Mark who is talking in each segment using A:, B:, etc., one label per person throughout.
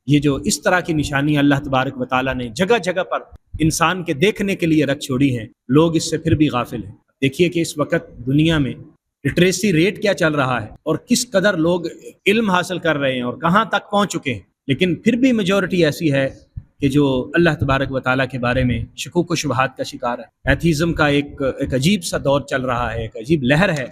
A: یہ جو اس طرح کی نشانیاں اللہ تبارک و تعالیٰ نے جگہ جگہ پر انسان کے دیکھنے کے لیے رکھ چھوڑی ہیں، لوگ اس سے پھر بھی غافل ہیں۔ دیکھیے کہ اس وقت دنیا میں لٹریسی ریٹ کیا چل رہا ہے اور کس قدر لوگ علم حاصل کر رہے ہیں اور کہاں تک پہنچ چکے ہیں، لیکن پھر بھی میجورٹی ایسی ہے کہ جو اللہ تبارک و تعالیٰ کے بارے میں شکوک و شبہات کا شکار ہے۔ ایتھیزم کا ایک عجیب سا دور چل رہا ہے، ایک عجیب لہر ہے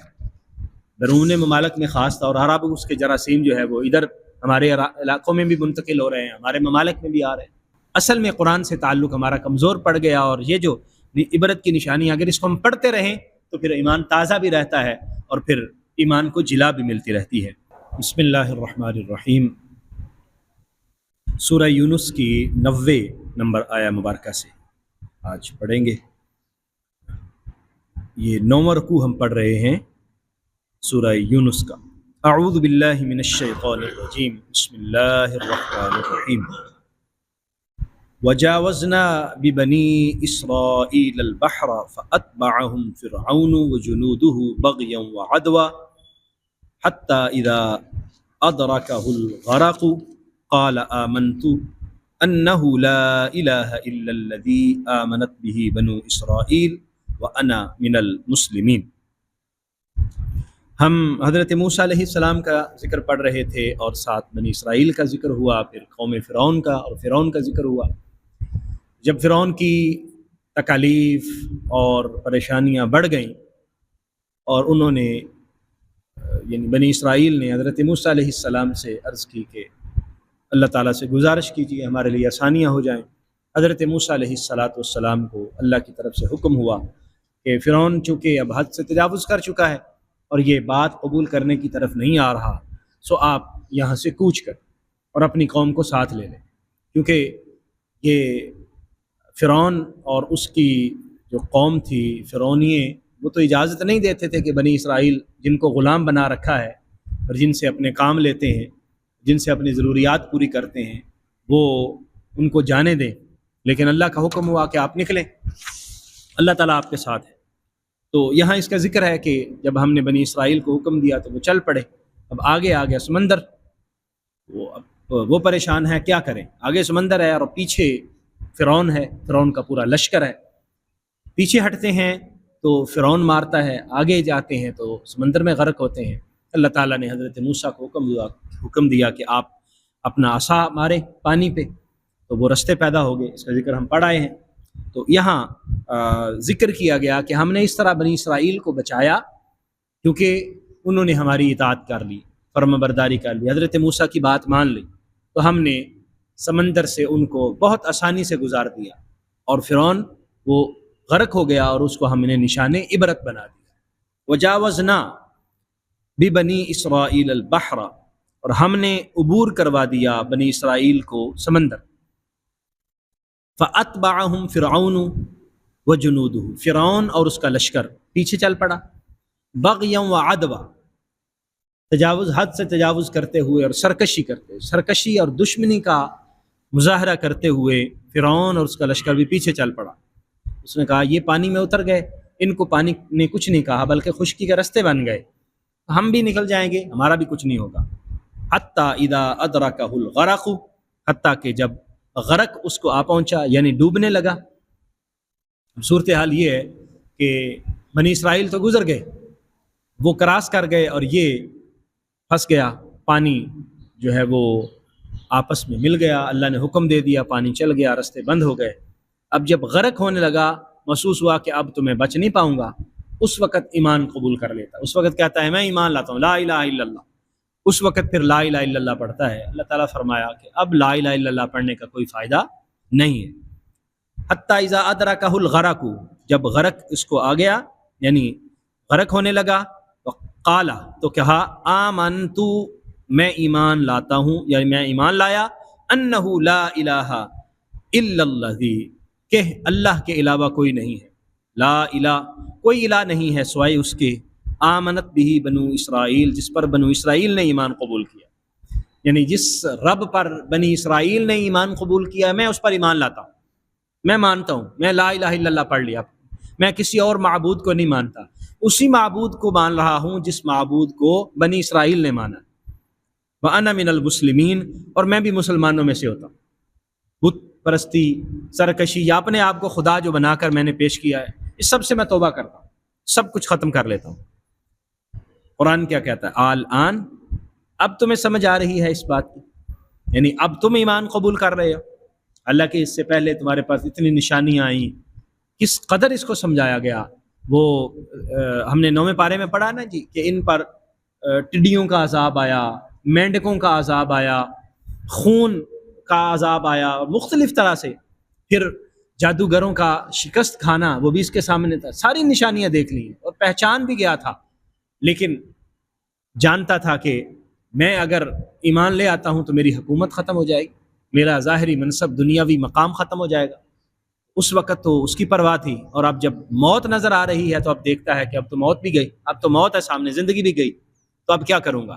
A: بیرون ممالک میں، خاص طور عرب اس کے جراثیم جو ہے وہ ادھر ہمارے علاقوں میں بھی منتقل ہو رہے ہیں، ہمارے ممالک میں بھی آ رہے ہیں۔ اصل میں قرآن سے تعلق ہمارا کمزور پڑ گیا، اور یہ جو عبرت کی نشانی اگر اس کو ہم پڑھتے رہیں تو پھر ایمان تازہ بھی رہتا ہے اور پھر ایمان کو جلا بھی ملتی رہتی ہے۔ بسم اللہ الرحمن الرحیم۔ سورہ یونس کی 90 نمبر آیا مبارکہ سے آج پڑھیں گے۔ یہ 9واں رکوع ہم پڑھ رہے ہیں سورہ یونس کا۔ اعوذ باللہ من الشیطان الرجیم، بسم اللہ الرحمن الرحیم۔ وجاوزنا ببنی اسرائیل البحر فاتبعهم فرعون وجنوده بغیا وعدوا حتی اذا ادرکه الغرق قال آمنت انه لا الہ الا الذی آمنت به بنو اسرائیل وانا من المسلمین۔ ہم حضرت موسیٰ علیہ السلام کا ذکر پڑھ رہے تھے اور ساتھ بنی اسرائیل کا ذکر ہوا، پھر قوم فرعون کا اور فرعون کا ذکر ہوا۔ جب فرعون کی تکالیف اور پریشانیاں بڑھ گئیں اور انہوں نے یعنی بنی اسرائیل نے حضرت موسیٰ علیہ السلام سے عرض کی کہ اللہ تعالیٰ سے گزارش کیجیے ہمارے لیے آسانیاں ہو جائیں، حضرت موسیٰ علیہ السلام کو اللہ کی طرف سے حکم ہوا کہ فرعون چونکہ اب حد سے تجاوز کر چکا ہے اور یہ بات قبول کرنے کی طرف نہیں آ رہا، سو آپ یہاں سے کوچ کر اور اپنی قوم کو ساتھ لے لیں، کیونکہ یہ فرعون اور اس کی جو قوم تھی فرعونیے، وہ تو اجازت نہیں دیتے تھے کہ بنی اسرائیل جن کو غلام بنا رکھا ہے اور جن سے اپنے کام لیتے ہیں، جن سے اپنی ضروریات پوری کرتے ہیں، وہ ان کو جانے دیں، لیکن اللہ کا حکم ہوا کہ آپ نکلیں، اللہ تعالیٰ آپ کے ساتھ ہے۔ تو یہاں اس کا ذکر ہے کہ جب ہم نے بنی اسرائیل کو حکم دیا تو وہ چل پڑے، اب آگے آ گیا سمندر، وہ پریشان ہے، کیا کریں؟ آگے سمندر ہے اور پیچھے فرعون ہے، فرعون کا پورا لشکر ہے۔ پیچھے ہٹتے ہیں تو فرعون مارتا ہے، آگے جاتے ہیں تو سمندر میں غرق ہوتے ہیں۔ اللہ تعالیٰ نے حضرت موسیٰ کو حکم دیا کہ آپ اپنا عصا مارے پانی پہ، تو وہ رستے پیدا ہو گئے، اس کا ذکر ہم پڑھ آئے ہیں۔ تو یہاں ذکر کیا گیا کہ ہم نے اس طرح بنی اسرائیل کو بچایا کیونکہ انہوں نے ہماری اطاعت کر لی، فرما برداری کر لی، حضرت موسیٰ کی بات مان لی، تو ہم نے سمندر سے ان کو بہت آسانی سے گزار دیا، اور فرعون وہ غرق ہو گیا اور اس کو ہم نے نشان عبرت بنا دیا۔ وجاوزنا ببنی اسرائیل البحر، اور ہم نے عبور کروا دیا بنی اسرائیل کو سمندر۔ فاتبعهم فرعون وجنودہ، فرعون اور اس کا لشکر پیچھے چل پڑا، بغیا وعدوا، تجاوز، حد سے تجاوز کرتے ہوئے اور سرکشی اور دشمنی کا مظاہرہ کرتے ہوئے فرعون اور اس کا لشکر بھی پیچھے چل پڑا۔ اس نے کہا یہ پانی میں اتر گئے، ان کو پانی نے کچھ نہیں کہا بلکہ خشکی کے رستے بن گئے، ہم بھی نکل جائیں گے، ہمارا بھی کچھ نہیں ہوگا۔ حتی اذا ادرکہ الغرق، حتیٰ کہ جب غرق اس کو آ پہنچا، یعنی ڈوبنے لگا۔ صورتحال یہ ہے کہ بنی اسرائیل تو گزر گئے، وہ کراس کر گئے اور یہ پھنس گیا، پانی جو ہے وہ آپس میں مل گیا، اللہ نے حکم دے دیا، پانی چل گیا، رستے بند ہو گئے۔ اب جب غرق ہونے لگا، محسوس ہوا کہ اب تو میں بچ نہیں پاؤں گا، اس وقت ایمان قبول کر لیتا، اس وقت کہتا ہے میں ایمان لاتا ہوں، لا الہ الا اللہ، اس وقت پھر لا الہ الا اللہ پڑھتا ہے۔ اللہ تعالیٰ فرمایا کہ اب لا الہ الا اللہ پڑھنے کا کوئی فائدہ نہیں ہے۔ حتی اذا ادرکہ الغرق، جب غرق اس کو آ گیا یعنی غرق ہونے لگا، قال، تو کہا آمنت، میں ایمان لاتا ہوں، یعنی میں ایمان لایا، انہ لا الہ الا الذی، کہ اللہ کے علاوہ کوئی نہیں ہے، لا الہ، کوئی الہ نہیں ہے سوائے اس کے، آمنت بھی بنو اسرائیل، جس پر بنو اسرائیل نے ایمان قبول کیا، یعنی جس رب پر بنی اسرائیل نے ایمان قبول کیا میں اس پر ایمان لاتا ہوں، میں مانتا ہوں، میں لا الہ الا اللہ پڑھ لیا، میں کسی اور معبود کو نہیں مانتا، اسی معبود کو مان رہا ہوں جس معبود کو بنی اسرائیل نے مانا۔ وَأَنَا مِنَ الْمُسْلِمِينَ، اور میں بھی مسلمانوں میں سے ہوتا ہوں۔ بت پرستی، سرکشی یا اپنے آپ کو خدا جو بنا کر میں نے پیش کیا ہے، اس سب سے میں توبہ کرتا ہوں، سب کچھ ختم کر لیتا ہوں۔ قرآن کیا کہتا ہے؟ الآن، اب تمہیں سمجھ آ رہی ہے اس بات کی، یعنی اب تم ایمان قبول کر رہے ہو۔ اللہ کے اس سے پہلے تمہارے پاس اتنی نشانیاں آئیں، کس قدر اس کو سمجھایا گیا۔ وہ ہم نے 9ویں پارے میں پڑھا نا جی کہ ان پر ٹڈیوں کا عذاب آیا، مینڈکوں کا عذاب آیا، خون کا عذاب آیا، اور مختلف طرح سے پھر جادوگروں کا شکست کھانا وہ بھی اس کے سامنے تھا۔ ساری نشانیاں دیکھ لی اور پہچان بھی گیا تھا، لیکن جانتا تھا کہ میں اگر ایمان لے آتا ہوں تو میری حکومت ختم ہو جائے گی، میرا ظاہری منصب، دنیاوی مقام ختم ہو جائے گا۔ اس وقت تو اس کی پرواہ تھی، اور اب جب موت نظر آ رہی ہے تو اب دیکھتا ہے کہ اب تو موت بھی گئی، اب تو موت ہے سامنے، زندگی بھی گئی، تو اب کیا کروں گا؟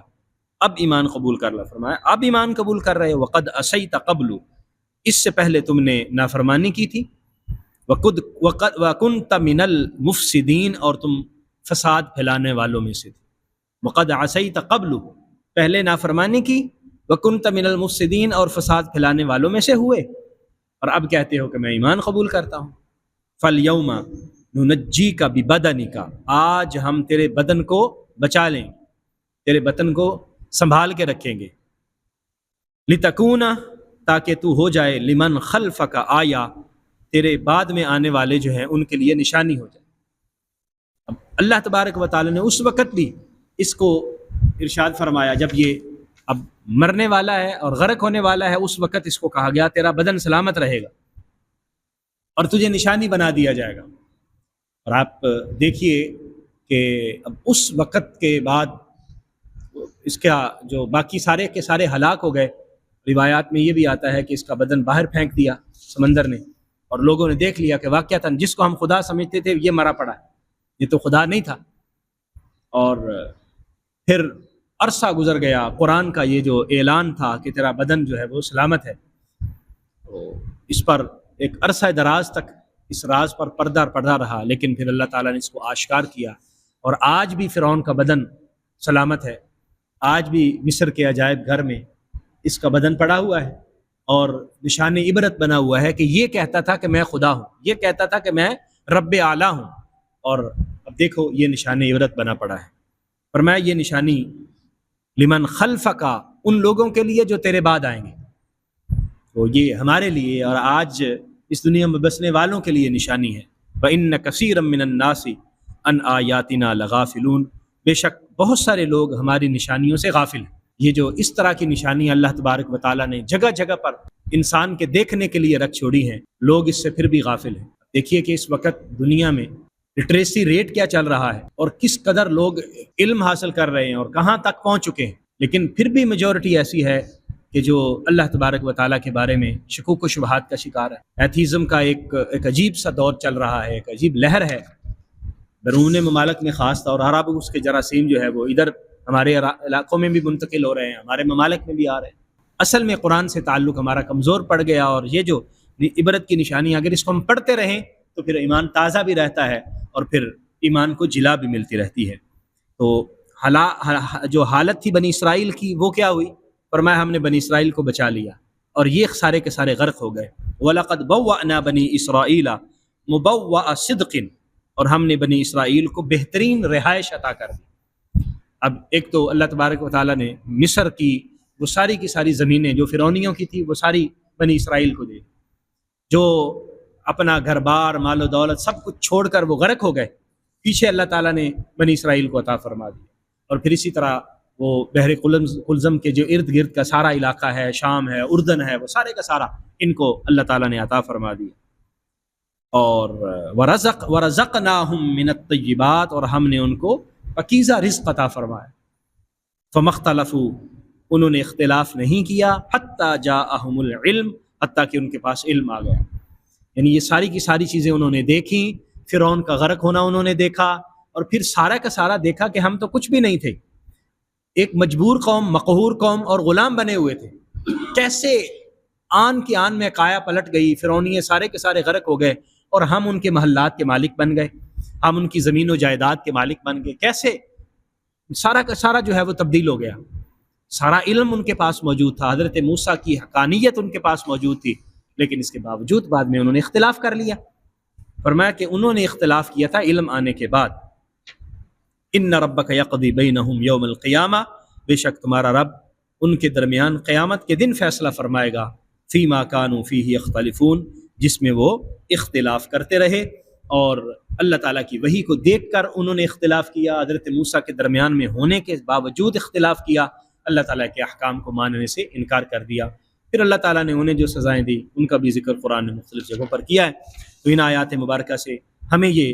A: اب ایمان قبول کر لو۔ فرمایا اب ایمان قبول کر رہے ہو، وقد عصیت قبل، اس سے پہلے تم نے نافرمانی کی تھی، وکنت من المفسدین، اور تم فساد پھیلانے والوں میں سے تھے۔ وقد عصیت قبل، پہلے نافرمانی کی، وکنت من المفسدین، اور فساد پھیلانے والوں میں سے ہوئے، اور اب کہتے ہو کہ میں ایمان قبول کرتا ہوں۔ فَالْيَوْمَ نُنَجِّيكَ بِبَدَنِكَ، آج ہم تیرے بدن کو بچا لیں، تیرے بدن کو سنبھال کے رکھیں گے، لِتَكُونَ، تاکہ تو ہو جائے، لِمَنْ خَلْفَكَ آیا، تیرے بعد میں آنے والے جو ہیں ان کے لیے نشانی ہو جائے۔ اب اللہ تبارک و تعالی نے اس وقت بھی اس کو ارشاد فرمایا جب یہ اب مرنے والا ہے اور غرق ہونے والا ہے، اس وقت اس کو کہا گیا تیرا بدن سلامت رہے گا اور تجھے نشانی بنا دیا جائے گا۔ اور آپ دیکھیے کہ اب اس وقت کے بعد اس کا جو باقی سارے کے سارے ہلاک ہو گئے۔ روایات میں یہ بھی آتا ہے کہ اس کا بدن باہر پھینک دیا سمندر نے، اور لوگوں نے دیکھ لیا کہ واقعتاً جس کو ہم خدا سمجھتے تھے یہ مرا پڑا ہے، یہ تو خدا نہیں تھا۔ اور پھر عرصہ گزر گیا، قرآن کا یہ جو اعلان تھا کہ تیرا بدن جو ہے وہ سلامت ہے، تو اس پر ایک عرصہ دراز تک اس راز پر پردہ رہا، لیکن پھر اللہ تعالیٰ نے اس کو آشکار کیا، اور آج بھی فرعون کا بدن سلامت ہے، آج بھی مصر کے عجائب گھر میں اس کا بدن پڑا ہوا ہے، اور نشان عبرت بنا ہوا ہے کہ یہ کہتا تھا کہ میں خدا ہوں، یہ کہتا تھا کہ میں رب اعلیٰ ہوں، اور اب دیکھو یہ نشان عبرت بنا پڑا ہے۔ فرمایا یہ نشانی لمن خلفک، ان لوگوں کے لیے جو تیرے بعد آئیں گے، تو یہ ہمارے لیے اور آج اس دنیا میں بسنے والوں کے لیے نشانی ہے۔ وَإِنَّ كَثِيرًا مِّنَ النَّاسِ عَنْ آيَاتِنَا لَغَافِلُونَ، بے شک بہت سارے لوگ ہماری نشانیوں سے غافل ہیں۔ یہ جو اس طرح کی نشانیاں اللہ تبارک و تعالیٰ نے جگہ جگہ پر انسان کے دیکھنے کے لیے رکھ چھوڑی ہیں، لوگ اس سے پھر بھی غافل ہیں۔ دیکھیے کہ اس وقت دنیا میں لٹریسی ریٹ کیا چل رہا ہے، اور کس قدر لوگ علم حاصل کر رہے ہیں اور کہاں تک پہنچ چکے ہیں، لیکن پھر بھی میجورٹی ایسی ہے کہ جو اللہ تبارک و تعالیٰ کے بارے میں شکوک و شبہات کا شکار ہے۔ ایتھیزم کا ایک عجیب سا دور چل رہا ہے، ایک عجیب لہر ہے بیرون ممالک میں، خاص طور عرب اس کے جراثیم جو ہے وہ ادھر ہمارے علاقوں میں بھی منتقل ہو رہے ہیں، ہمارے ممالک میں بھی آ رہے ہیں۔ اصل میں قرآن سے تعلق ہمارا کمزور پڑ گیا، اور یہ جو عبرت کی نشانی اگر اس کو ہم پڑھتے رہیں تو پھر ایمان تازہ بھی رہتا ہے، اور پھر ایمان کو جلا بھی ملتی رہتی ہے۔ تو جو حالت تھی بنی اسرائیل کی وہ کیا ہوئی؟ فرمایا ہم نے بنی اسرائیل کو بچا لیا، اور یہ سارے کے سارے غرق ہو گئے۔ وَلَقَدْ بَوَّأْنَا بَنِي إِسْرَائِيلَ مُبَوَّأَ صِدْقٍ، اور ہم نے بنی اسرائیل کو بہترین رہائش عطا کر دی۔ اب ایک تو اللہ تبارک و تعالیٰ نے مصر کی وہ ساری کی ساری زمینیں جو فرعونیوں کی تھی وہ ساری بنی اسرائیل کو دے، جو اپنا گھر بار مال و دولت سب کچھ چھوڑ کر وہ غرق ہو گئے، پیچھے اللہ تعالیٰ نے بنی اسرائیل کو عطا فرما دیا۔ اور پھر اسی طرح وہ بحر قلزم کے جو ارد گرد کا سارا علاقہ ہے، شام ہے، اردن ہے، وہ سارے کا سارا ان کو اللہ تعالیٰ نے عطا فرما دیا۔ اور وَرَزَقْنَاهُم مِّنَ الطَّيِّبَاتِ، اور ہم نے ان کو پکیزہ رزق عطا فرمایا۔ فَمَا اخْتَلَفُوا، انہوں نے اختلاف نہیں کیا، حَتَّى جَاءَهُمُ الْعِلْمُ، حتیٰ کہ ان کے پاس علم آ گیا۔ یعنی یہ ساری کی ساری چیزیں انہوں نے دیکھیں، فرعون کا غرق ہونا انہوں نے دیکھا، اور پھر سارا کا سارا دیکھا کہ ہم تو کچھ بھی نہیں تھے، ایک مجبور قوم، مقہور قوم، اور غلام بنے ہوئے تھے۔ کیسے آن کی آن میں کایا پلٹ گئی، فرعونیے سارے کے سارے غرق ہو گئے، اور ہم ان کے محلات کے مالک بن گئے، ہم ان کی زمین و جائیداد کے مالک بن گئے۔ کیسے سارا کا سارا جو ہے وہ تبدیل ہو گیا۔ سارا علم ان کے پاس موجود تھا، حضرت موسیٰ کی حقانیت ان کے پاس موجود تھی، لیکن اس کے باوجود بعد میں انہوں نے اختلاف کر لیا۔ فرمایا کہ انہوں نے اختلاف کیا تھا علم آنے کے بعد۔ ان ربک یقضی بینہم یوم القیامہ، بے شک تمہارا رب ان کے درمیان قیامت کے دن فیصلہ فرمائے گا، فیما کانوا فیہ یختلفون، جس میں وہ اختلاف کرتے رہے، اور اللہ تعالیٰ کی وحی کو دیکھ کر انہوں نے اختلاف کیا، حضرت موسیٰ کے درمیان میں ہونے کے باوجود اختلاف کیا، اللہ تعالیٰ کے احکام کو ماننے سے انکار کر دیا۔ پھر اللہ تعالیٰ نے انہیں جو سزائیں دی ان کا بھی ذکر قرآن نے مختلف جگہوں پر کیا ہے۔ تو ان آیات مبارکہ سے ہمیں یہ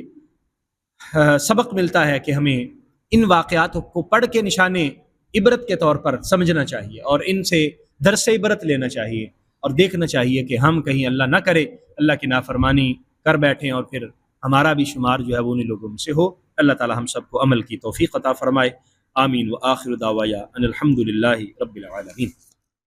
A: سبق ملتا ہے کہ ہمیں ان واقعات کو پڑھ کے نشان عبرت کے طور پر سمجھنا چاہیے، اور ان سے درس عبرت لینا چاہیے، اور دیکھنا چاہیے کہ ہم کہیں اللہ نہ کرے اللہ کی نافرمانی کر بیٹھیں اور پھر ہمارا بھی شمار جو ہے وہ انہیں لوگوں میں سے ہو۔ اللہ تعالی ہم سب کو عمل کی توفیق عطا فرمائے۔ آمین۔ وآخر دعوایا ان الحمد للہ رب العالمین۔